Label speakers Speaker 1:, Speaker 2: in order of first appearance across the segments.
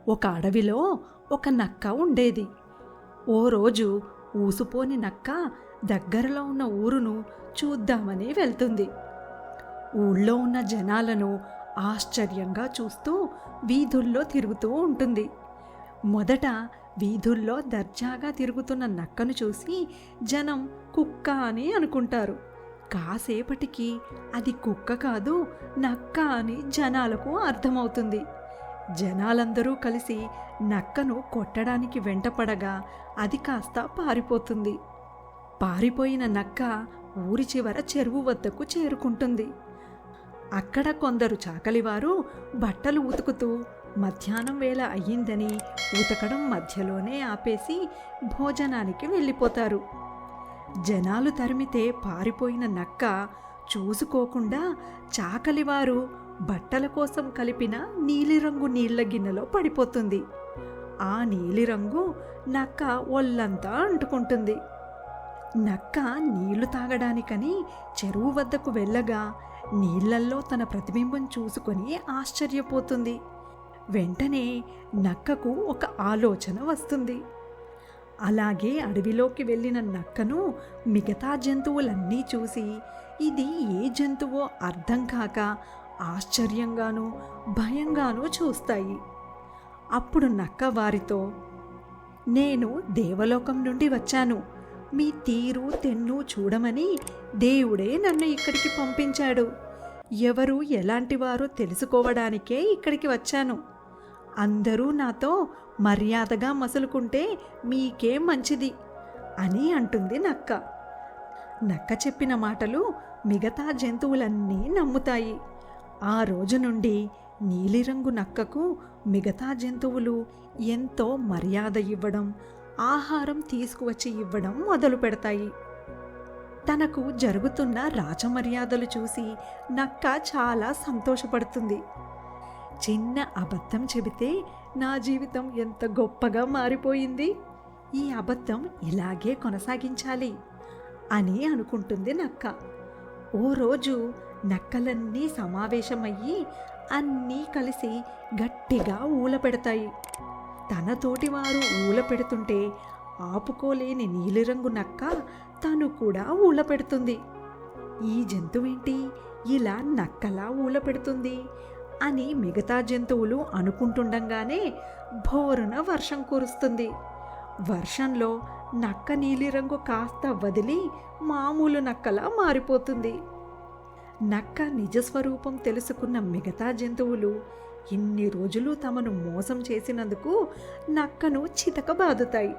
Speaker 1: ఒక అడవిలో ఒక నక్క ఉండేది. ఓ రోజు ఊసుపోని నక్క దగ్గరలో ఉన్న ఊరును చూద్దామని వెళ్తుంది. ఊళ్ళో ఉన్న జనాలను ఆశ్చర్యంగా చూస్తూ వీధుల్లో తిరుగుతూ ఉంటుంది. మొదట వీధుల్లో దర్జాగా తిరుగుతున్న నక్కను చూసి జనం కుక్క అని అనుకుంటారు. కాసేపటికి అది కుక్క కాదు, నక్క అని జనాలకు అర్థమవుతుంది. జనాలందరూ కలిసి నక్కను కొట్టడానికి వెంటపడగా అది కాస్త పారిపోతుంది. పారిపోయిన నక్క ఊరి చివర చెరువు వద్దకు చేరుకుంటుంది. అక్కడ కొందరు చాకలివారు బట్టలు ఉతుకుతూ మధ్యాహ్నం వేళ అయ్యిందని ఉతకడం మధ్యలోనే ఆపేసి భోజనానికి వెళ్ళిపోతారు. జనాలు తరిమితే పారిపోయిన నక్క చూసుకోకుండా చాకలివారు బట్టల కోసం కలిపిన నీలిరంగు నీళ్ల గిన్నెలో పడిపోతుంది. ఆ నీలిరంగు నక్క ఒళ్ళంతా అంటుకుంటుంది. నక్క నీళ్లు తాగడానికని చెరువు వద్దకు వెళ్ళగా నీళ్లల్లో తన ప్రతిబింబం చూసుకొని ఆశ్చర్యపోతుంది. వెంటనే నక్కకు ఒక ఆలోచన వస్తుంది. అలాగే అడవిలోకి వెళ్ళిన నక్కను మిగతా జంతువులన్నీ చూసి ఇది ఏ జంతువో అర్థం కాక ఆశ్చర్యంగానూ భయంగానూ చూస్తాయి. అప్పుడు నక్క వారితో, నేను దేవలోకం నుండి వచ్చాను. మీ తీరు తెన్ను చూడమని దేవుడే నన్ను ఇక్కడికి పంపించాడు. ఎవరు ఎలాంటివారో తెలుసుకోవడానికే ఇక్కడికి వచ్చాను. అందరూ నాతో మర్యాదగా మసులుకుంటే మీకే మంచిది అని అంటుంది నక్క. నక్క చెప్పిన మాటలు మిగతా జంతువులన్నీ నమ్ముతాయి. ఆ రోజు నుండి నీలిరంగు నక్కకు మిగతా జంతువులు ఎంతో మర్యాద ఇవ్వడం, ఆహారం తీసుకువచ్చి ఇవ్వడం మొదలు పెడతాయి. తనకు జరుగుతున్న రాజమర్యాదలు చూసి నక్క చాలా సంతోషపడుతుంది. చిన్న అబద్ధం చెబితే నా జీవితం ఎంత గొప్పగా మారిపోయింది, ఈ అబద్ధం ఇలాగే కొనసాగించాలి అని అనుకుంటుంది నక్క. ఓ రోజు నక్కలన్నీ సమావేశమయ్యి అన్నీ కలిసి గట్టిగా ఊల పెడతాయి. తన తోటివారు ఊల పెడుతుంటే ఆపుకోలేని నీలిరంగు నక్క తను కూడా ఊల పెడుతుంది. ఈ జంతువేంటి ఇలా నక్కలా ఊల పెడుతుంది అని మిగతా జంతువులు అనుకుంటుండగానే భోరున వర్షం కురుస్తుంది. వర్షంలో నక్క నీలిరంగు కాస్త వదిలి మామూలు నక్కలా మారిపోతుంది. నక్క నిజస్వరూపం తెలుసుకున్న మిగతా జంతువులు ఇన్ని రోజులు తమను మోసం చేసినందుకు నక్కను చితకబాదుతాయి.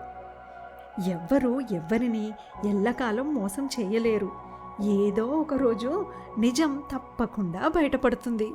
Speaker 1: ఎవ్వరూ ఎవ్వరిని ఎల్లకాలం మోసం చేయలేరు. ఏదో ఒకరోజు నిజం తప్పకుండా బయటపడుతుంది.